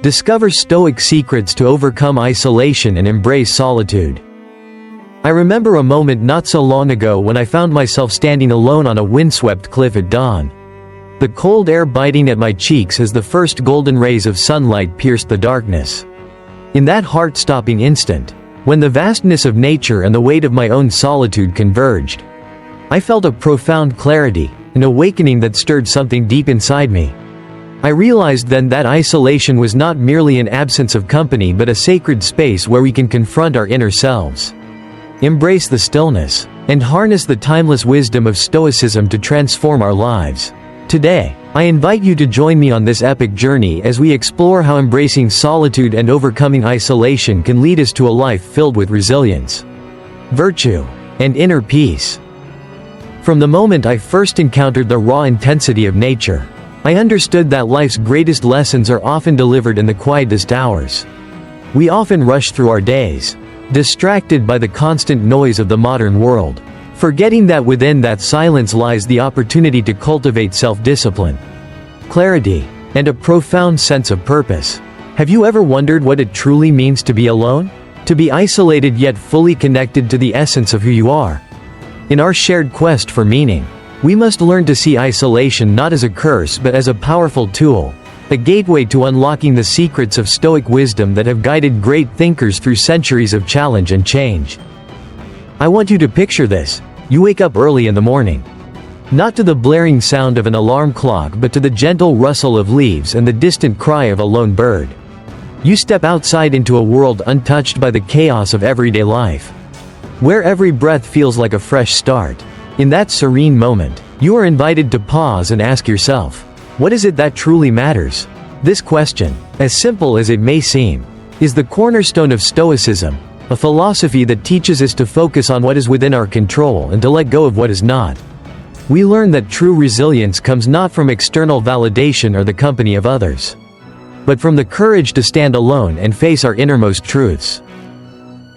Discover Stoic secrets to overcome isolation and embrace solitude. I remember a moment not so long ago when I found myself standing alone on a windswept cliff at dawn. The cold air biting at my cheeks as the first golden rays of sunlight pierced the darkness. In that heart-stopping instant, when the vastness of nature and the weight of my own solitude converged, I felt a profound clarity, an awakening that stirred something deep inside me. I realized then that isolation was not merely an absence of company but a sacred space where we can confront our inner selves, embrace the stillness, and harness the timeless wisdom of Stoicism to transform our lives. Today, I invite you to join me on this epic journey as we explore how embracing solitude and overcoming isolation can lead us to a life filled with resilience, virtue, and inner peace. From the moment I first encountered the raw intensity of nature, I understood that life's greatest lessons are often delivered in the quietest hours. We often rush through our days, distracted by the constant noise of the modern world, forgetting that within that silence lies the opportunity to cultivate self-discipline, clarity, and a profound sense of purpose. Have you ever wondered what it truly means to be alone? To be isolated yet fully connected to the essence of who you are? In our shared quest for meaning, we must learn to see isolation not as a curse but as a powerful tool, a gateway to unlocking the secrets of Stoic wisdom that have guided great thinkers through centuries of challenge and change. I want you to picture this. You wake up early in the morning. Not to the blaring sound of an alarm clock but to the gentle rustle of leaves and the distant cry of a lone bird. You step outside into a world untouched by the chaos of everyday life, where every breath feels like a fresh start. In that serene moment, you are invited to pause and ask yourself, what is it that truly matters? This question, as simple as it may seem, is the cornerstone of Stoicism, a philosophy that teaches us to focus on what is within our control and to let go of what is not. We learn that true resilience comes not from external validation or the company of others, but from the courage to stand alone and face our innermost truths.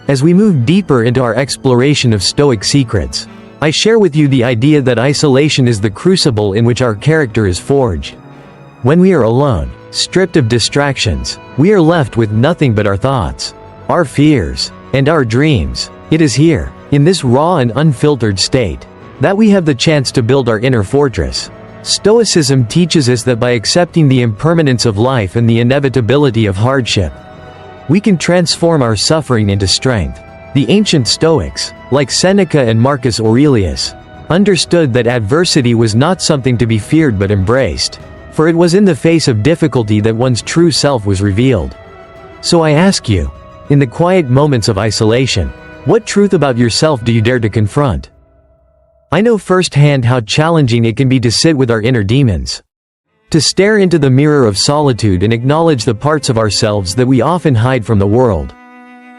As we move deeper into our exploration of Stoic secrets, I share with you the idea that isolation is the crucible in which our character is forged. When we are alone, stripped of distractions, we are left with nothing but our thoughts, our fears, and our dreams. It is here, in this raw and unfiltered state, that we have the chance to build our inner fortress. Stoicism teaches us that by accepting the impermanence of life and the inevitability of hardship, we can transform our suffering into strength. The ancient Stoics, like Seneca and Marcus Aurelius, understood that adversity was not something to be feared but embraced, for it was in the face of difficulty that one's true self was revealed. So I ask you, in the quiet moments of isolation, what truth about yourself do you dare to confront? I know firsthand how challenging it can be to sit with our inner demons, to stare into the mirror of solitude and acknowledge the parts of ourselves that we often hide from the world.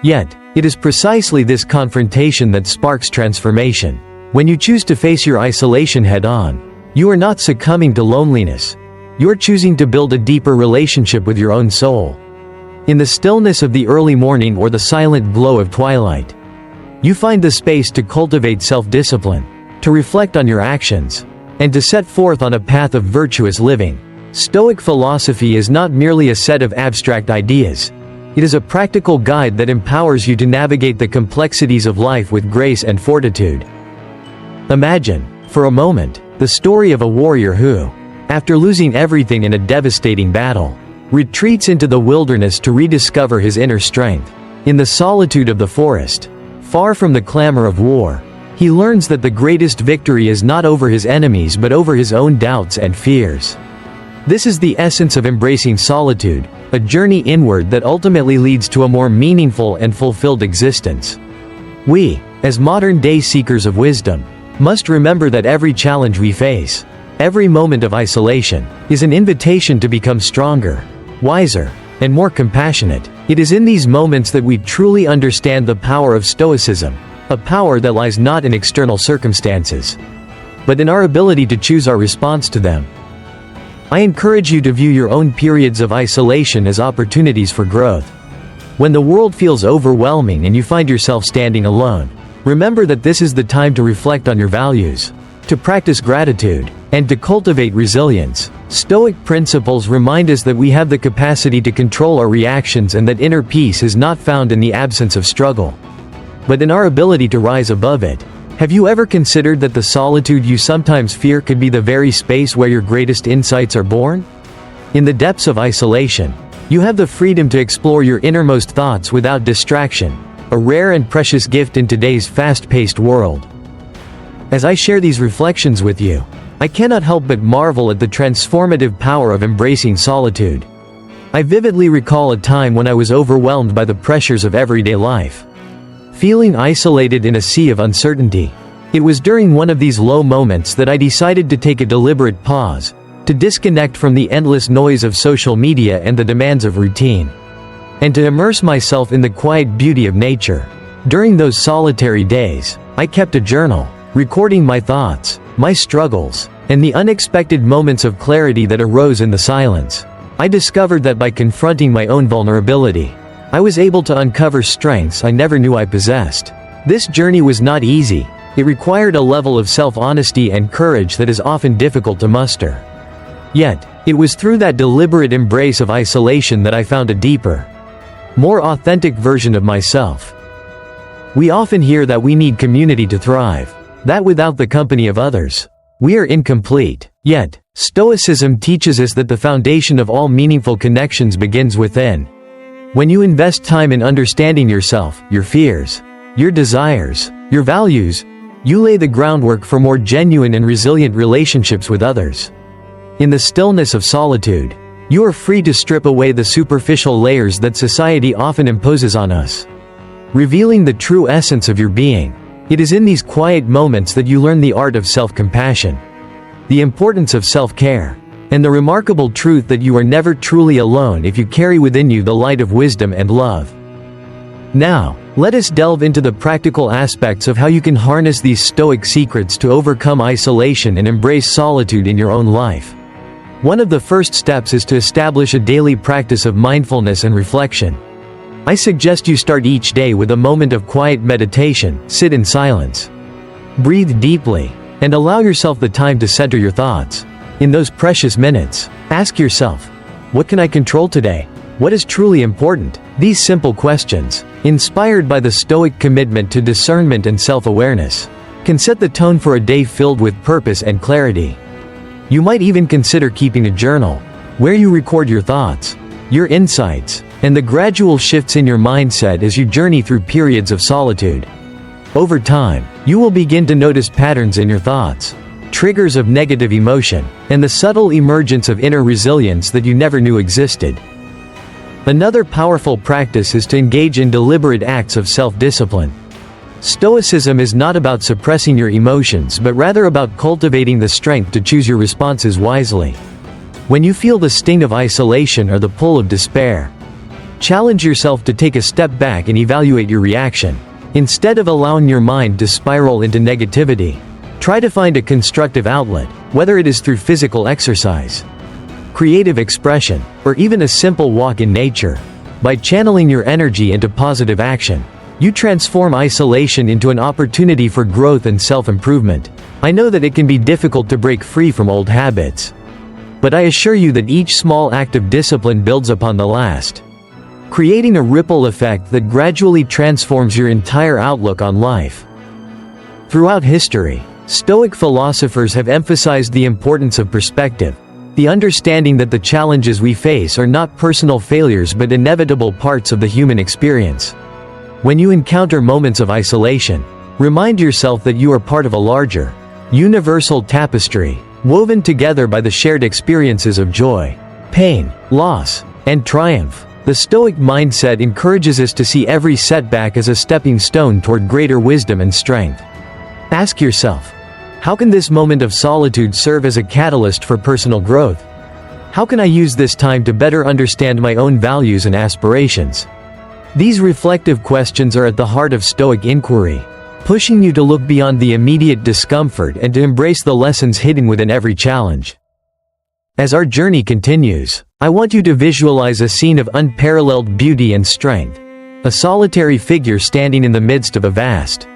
Yet, it is precisely this confrontation that sparks transformation. When you choose to face your isolation head-on, you are not succumbing to loneliness. You are choosing to build a deeper relationship with your own soul. In the stillness of the early morning or the silent glow of twilight, you find the space to cultivate self-discipline, to reflect on your actions, and to set forth on a path of virtuous living. Stoic philosophy is not merely a set of abstract ideas. It is a practical guide that empowers you to navigate the complexities of life with grace and fortitude. Imagine, for a moment, the story of a warrior who, after losing everything in a devastating battle, retreats into the wilderness to rediscover his inner strength. In the solitude of the forest, far from the clamor of war, he learns that the greatest victory is not over his enemies but over his own doubts and fears. This is the essence of embracing solitude, a journey inward that ultimately leads to a more meaningful and fulfilled existence. We, as modern-day seekers of wisdom, must remember that every challenge we face, every moment of isolation, is an invitation to become stronger, wiser, and more compassionate. It is in these moments that we truly understand the power of Stoicism, a power that lies not in external circumstances, but in our ability to choose our response to them. I encourage you to view your own periods of isolation as opportunities for growth. When the world feels overwhelming and you find yourself standing alone, remember that this is the time to reflect on your values, to practice gratitude, and to cultivate resilience. Stoic principles remind us that we have the capacity to control our reactions and that inner peace is not found in the absence of struggle, but in our ability to rise above it. Have you ever considered that the solitude you sometimes fear could be the very space where your greatest insights are born? In the depths of isolation, you have the freedom to explore your innermost thoughts without distraction, a rare and precious gift in today's fast-paced world. As I share these reflections with you, I cannot help but marvel at the transformative power of embracing solitude. I vividly recall a time when I was overwhelmed by the pressures of everyday life, feeling isolated in a sea of uncertainty. It was during one of these low moments that I decided to take a deliberate pause, to disconnect from the endless noise of social media and the demands of routine, and to immerse myself in the quiet beauty of nature. During those solitary days, I kept a journal, recording my thoughts, my struggles, and the unexpected moments of clarity that arose in the silence. I discovered that by confronting my own vulnerability, I was able to uncover strengths I never knew I possessed. This journey was not easy. It required a level of self-honesty and courage that is often difficult to muster. Yet, it was through that deliberate embrace of isolation that I found a deeper, more authentic version of myself. We often hear that we need community to thrive, that without the company of others, we are incomplete. Yet, Stoicism teaches us that the foundation of all meaningful connections begins within. When you invest time in understanding yourself, your fears, your desires, your values, you lay the groundwork for more genuine and resilient relationships with others. In the stillness of solitude, you are free to strip away the superficial layers that society often imposes on us, revealing the true essence of your being. It is in these quiet moments that you learn the art of self-compassion, the importance of self-care, and the remarkable truth that you are never truly alone if you carry within you the light of wisdom and love. Now, let us delve into the practical aspects of how you can harness these Stoic secrets to overcome isolation and embrace solitude in your own life. One of the first steps is to establish a daily practice of mindfulness and reflection. I suggest you start each day with a moment of quiet meditation. Sit in silence, breathe deeply, and allow yourself the time to center your thoughts. In those precious minutes, ask yourself, what can I control today? What is truly important? These simple questions, inspired by the Stoic commitment to discernment and self-awareness, can set the tone for a day filled with purpose and clarity. You might even consider keeping a journal, where you record your thoughts, your insights, and the gradual shifts in your mindset as you journey through periods of solitude. Over time, you will begin to notice patterns in your thoughts, triggers of negative emotion, and the subtle emergence of inner resilience that you never knew existed. Another powerful practice is to engage in deliberate acts of self-discipline. Stoicism is not about suppressing your emotions but rather about cultivating the strength to choose your responses wisely. When you feel the sting of isolation or the pull of despair, challenge yourself to take a step back and evaluate your reaction. Instead of allowing your mind to spiral into negativity, try to find a constructive outlet, whether it is through physical exercise, creative expression, or even a simple walk in nature. By channeling your energy into positive action, you transform isolation into an opportunity for growth and self-improvement. I know that it can be difficult to break free from old habits, but I assure you that each small act of discipline builds upon the last, creating a ripple effect that gradually transforms your entire outlook on life. Throughout history, Stoic philosophers have emphasized the importance of perspective, the understanding that the challenges we face are not personal failures but inevitable parts of the human experience. When you encounter moments of isolation, remind yourself that you are part of a larger, universal tapestry, woven together by the shared experiences of joy, pain, loss, and triumph. The Stoic mindset encourages us to see every setback as a stepping stone toward greater wisdom and strength. Ask yourself, how can this moment of solitude serve as a catalyst for personal growth? How can I use this time to better understand my own values and aspirations? These reflective questions are at the heart of Stoic inquiry, pushing you to look beyond the immediate discomfort and to embrace the lessons hidden within every challenge. As our journey continues, I want you to visualize a scene of unparalleled beauty and strength, a solitary figure standing in the midst of a vast,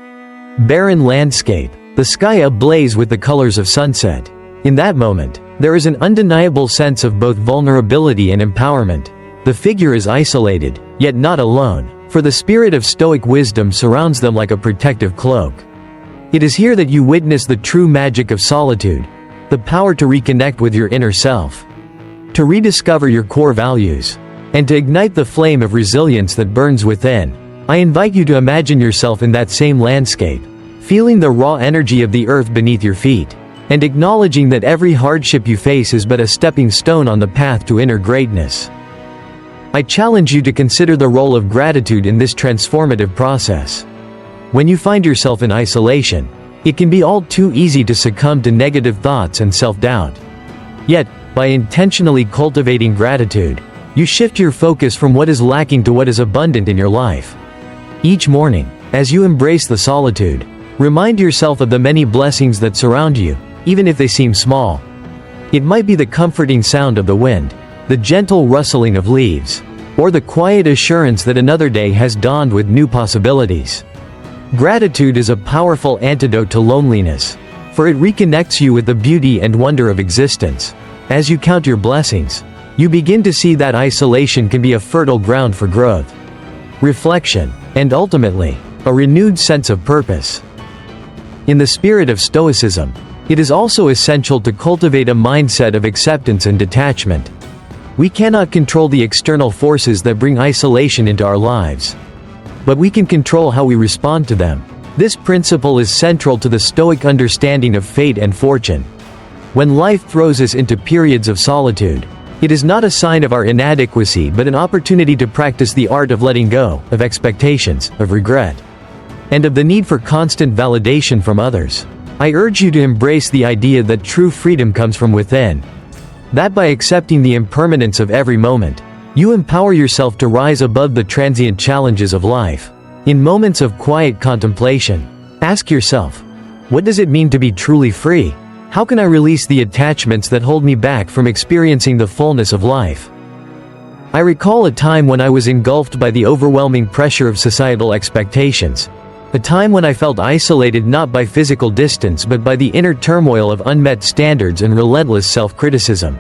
barren landscape, the sky ablaze with the colors of sunset. In that moment, there is an undeniable sense of both vulnerability and empowerment. The figure is isolated, yet not alone, for the spirit of Stoic wisdom surrounds them like a protective cloak. It is here that you witness the true magic of solitude, the power to reconnect with your inner self, to rediscover your core values, and to ignite the flame of resilience that burns within. I invite you to imagine yourself in that same landscape, feeling the raw energy of the earth beneath your feet, and acknowledging that every hardship you face is but a stepping stone on the path to inner greatness. I challenge you to consider the role of gratitude in this transformative process. When you find yourself in isolation, it can be all too easy to succumb to negative thoughts and self-doubt. Yet, by intentionally cultivating gratitude, you shift your focus from what is lacking to what is abundant in your life. Each morning, as you embrace the solitude, remind yourself of the many blessings that surround you, even if they seem small. It might be the comforting sound of the wind, the gentle rustling of leaves, or the quiet assurance that another day has dawned with new possibilities. Gratitude is a powerful antidote to loneliness, for it reconnects you with the beauty and wonder of existence. As you count your blessings, you begin to see that isolation can be a fertile ground for growth, reflection, and ultimately, a renewed sense of purpose. In the spirit of Stoicism, it is also essential to cultivate a mindset of acceptance and detachment. We cannot control the external forces that bring isolation into our lives, but we can control how we respond to them. This principle is central to the Stoic understanding of fate and fortune. When life throws us into periods of solitude, it is not a sign of our inadequacy but an opportunity to practice the art of letting go, of expectations, of regret, and of the need for constant validation from others. I urge you to embrace the idea that true freedom comes from within. That by accepting the impermanence of every moment, you empower yourself to rise above the transient challenges of life. In moments of quiet contemplation, ask yourself, what does it mean to be truly free? How can I release the attachments that hold me back from experiencing the fullness of life? I recall a time when I was engulfed by the overwhelming pressure of societal expectations. A time when I felt isolated not by physical distance but by the inner turmoil of unmet standards and relentless self-criticism.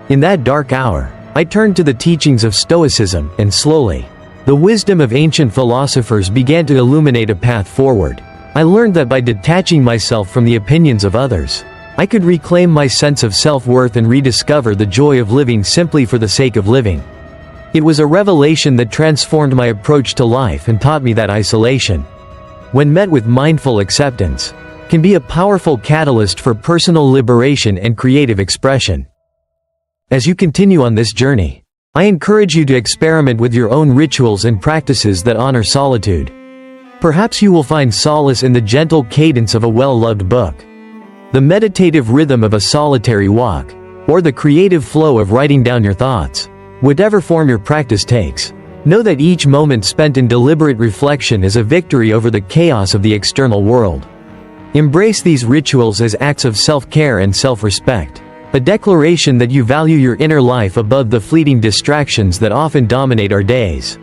In that dark hour, I turned to the teachings of Stoicism, and slowly, the wisdom of ancient philosophers began to illuminate a path forward. I learned that by detaching myself from the opinions of others, I could reclaim my sense of self-worth and rediscover the joy of living simply for the sake of living. It was a revelation that transformed my approach to life and taught me that isolation, when met with mindful acceptance, can be a powerful catalyst for personal liberation and creative expression. As you continue on this journey, I encourage you to experiment with your own rituals and practices that honor solitude. Perhaps you will find solace in the gentle cadence of a well-loved book, the meditative rhythm of a solitary walk, or the creative flow of writing down your thoughts. Whatever form your practice takes, know that each moment spent in deliberate reflection is a victory over the chaos of the external world. Embrace these rituals as acts of self-care and self-respect, a declaration that you value your inner life above the fleeting distractions that often dominate our days.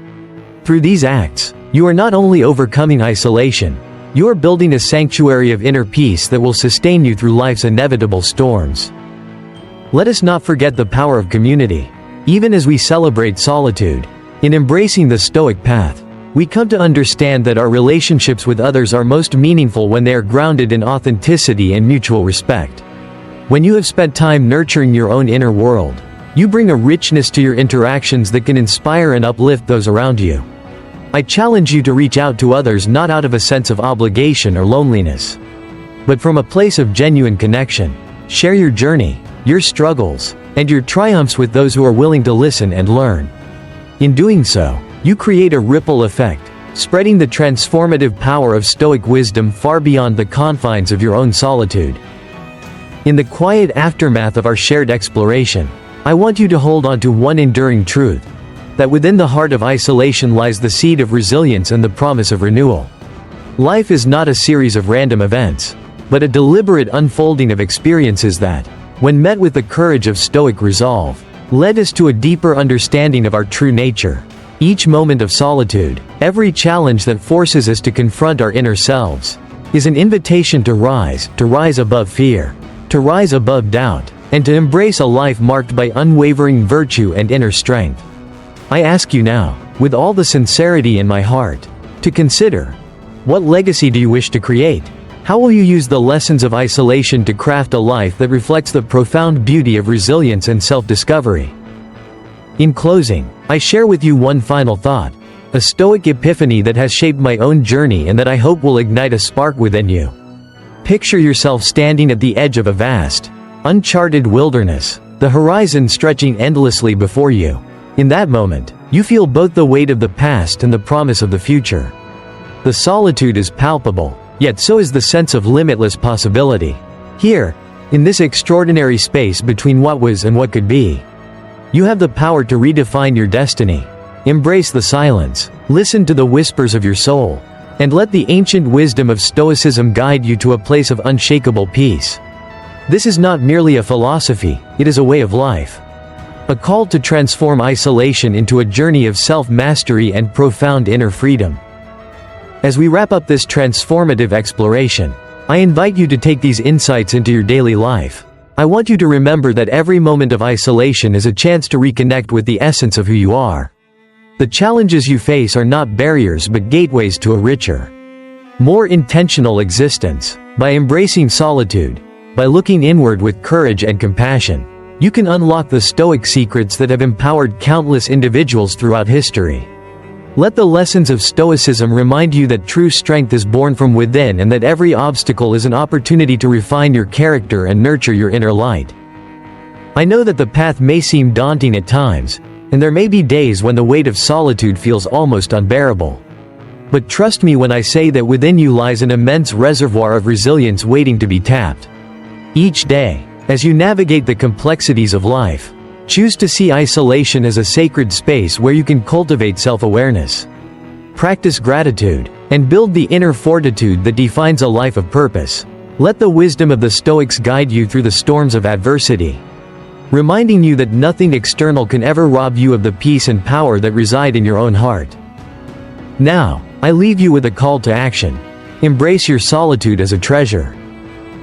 Through these acts, you are not only overcoming isolation, you are building a sanctuary of inner peace that will sustain you through life's inevitable storms. Let us not forget the power of community. Even as we celebrate solitude, in embracing the Stoic path, we come to understand that our relationships with others are most meaningful when they are grounded in authenticity and mutual respect. When you have spent time nurturing your own inner world, you bring a richness to your interactions that can inspire and uplift those around you. I challenge you to reach out to others not out of a sense of obligation or loneliness, but from a place of genuine connection. Share your journey, your struggles, and your triumphs with those who are willing to listen and learn. In doing so, you create a ripple effect, spreading the transformative power of Stoic wisdom far beyond the confines of your own solitude. In the quiet aftermath of our shared exploration, I want you to hold on to one enduring truth, that within the heart of isolation lies the seed of resilience and the promise of renewal. Life is not a series of random events, but a deliberate unfolding of experiences that, when met with the courage of Stoic resolve, led us to a deeper understanding of our true nature. Each moment of solitude, every challenge that forces us to confront our inner selves, is an invitation to rise above fear, to rise above doubt, and to embrace a life marked by unwavering virtue and inner strength. I ask you now, with all the sincerity in my heart, to consider: what legacy do you wish to create? How will you use the lessons of isolation to craft a life that reflects the profound beauty of resilience and self-discovery? In closing, I share with you one final thought, a Stoic epiphany that has shaped my own journey and that I hope will ignite a spark within you. Picture yourself standing at the edge of a vast, uncharted wilderness, the horizon stretching endlessly before you. In that moment, you feel both the weight of the past and the promise of the future. The solitude is palpable, yet so is the sense of limitless possibility. Here, in this extraordinary space between what was and what could be, you have the power to redefine your destiny. Embrace the silence, listen to the whispers of your soul, and let the ancient wisdom of Stoicism guide you to a place of unshakable peace. This is not merely a philosophy, it is a way of life. A call to transform isolation into a journey of self-mastery and profound inner freedom. As we wrap up this transformative exploration, I invite you to take these insights into your daily life. I want you to remember that every moment of isolation is a chance to reconnect with the essence of who you are. The challenges you face are not barriers but gateways to a richer, more intentional existence. By embracing solitude, by looking inward with courage and compassion, you can unlock the Stoic secrets that have empowered countless individuals throughout history. Let the lessons of Stoicism remind you that true strength is born from within and that every obstacle is an opportunity to refine your character and nurture your inner light. I know that the path may seem daunting at times, and there may be days when the weight of solitude feels almost unbearable. But trust me when I say that within you lies an immense reservoir of resilience waiting to be tapped. Each day, as you navigate the complexities of life, choose to see isolation as a sacred space where you can cultivate self-awareness, practice gratitude, and build the inner fortitude that defines a life of purpose. Let the wisdom of the Stoics guide you through the storms of adversity, reminding you that nothing external can ever rob you of the peace and power that reside in your own heart. Now, I leave you with a call to action. Embrace your solitude as a treasure,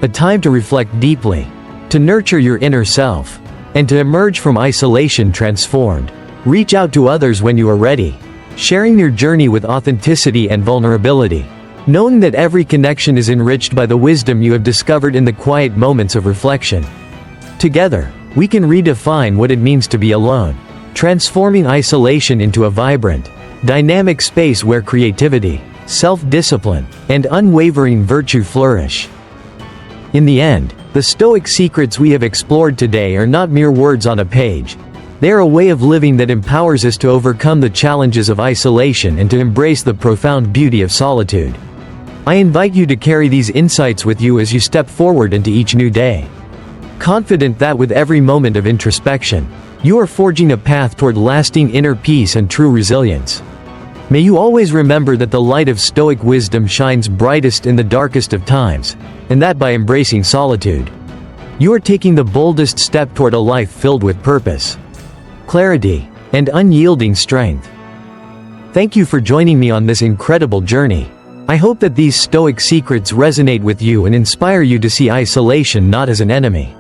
a time to reflect deeply, to nurture your inner self, and to emerge from isolation transformed. Reach out to others when you are ready, sharing your journey with authenticity and vulnerability, knowing that every connection is enriched by the wisdom you have discovered in the quiet moments of reflection. Together, we can redefine what it means to be alone, transforming isolation into a vibrant, dynamic space where creativity, self-discipline, and unwavering virtue flourish. In the end, the Stoic secrets we have explored today are not mere words on a page. They are a way of living that empowers us to overcome the challenges of isolation and to embrace the profound beauty of solitude. I invite you to carry these insights with you as you step forward into each new day, confident that with every moment of introspection, you are forging a path toward lasting inner peace and true resilience. May you always remember that the light of Stoic wisdom shines brightest in the darkest of times, and that by embracing solitude, you are taking the boldest step toward a life filled with purpose, clarity, and unyielding strength. Thank you for joining me on this incredible journey. I hope that these Stoic secrets resonate with you and inspire you to see isolation not as an enemy,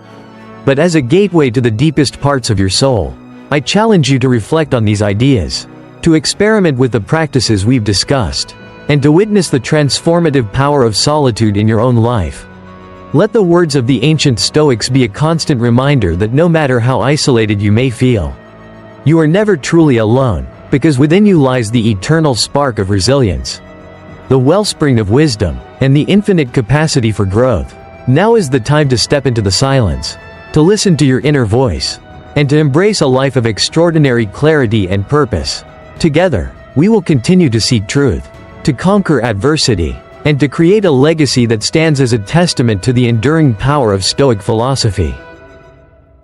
but as a gateway to the deepest parts of your soul. I challenge you to reflect on these ideas, to experiment with the practices we've discussed, and to witness the transformative power of solitude in your own life. Let the words of the ancient Stoics be a constant reminder that no matter how isolated you may feel, you are never truly alone, because within you lies the eternal spark of resilience, the wellspring of wisdom, and the infinite capacity for growth. Now is the time to step into the silence, to listen to your inner voice, and to embrace a life of extraordinary clarity and purpose. Together, we will continue to seek truth, to conquer adversity, and to create a legacy that stands as a testament to the enduring power of Stoic philosophy.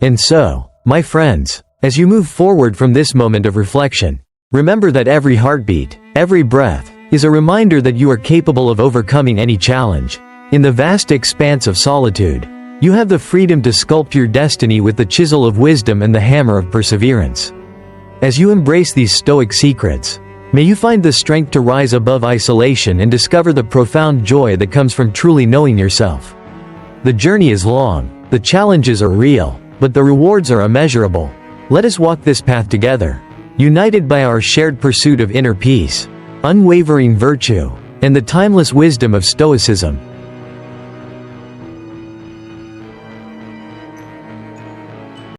And so, my friends, as you move forward from this moment of reflection, remember that every heartbeat, every breath, is a reminder that you are capable of overcoming any challenge. In the vast expanse of solitude, you have the freedom to sculpt your destiny with the chisel of wisdom and the hammer of perseverance. As you embrace these Stoic secrets, may you find the strength to rise above isolation and discover the profound joy that comes from truly knowing yourself. The journey is long, The challenges are real, but the rewards are immeasurable. Let us walk this path together, united by our shared pursuit of inner peace, unwavering virtue, and the timeless wisdom of Stoicism.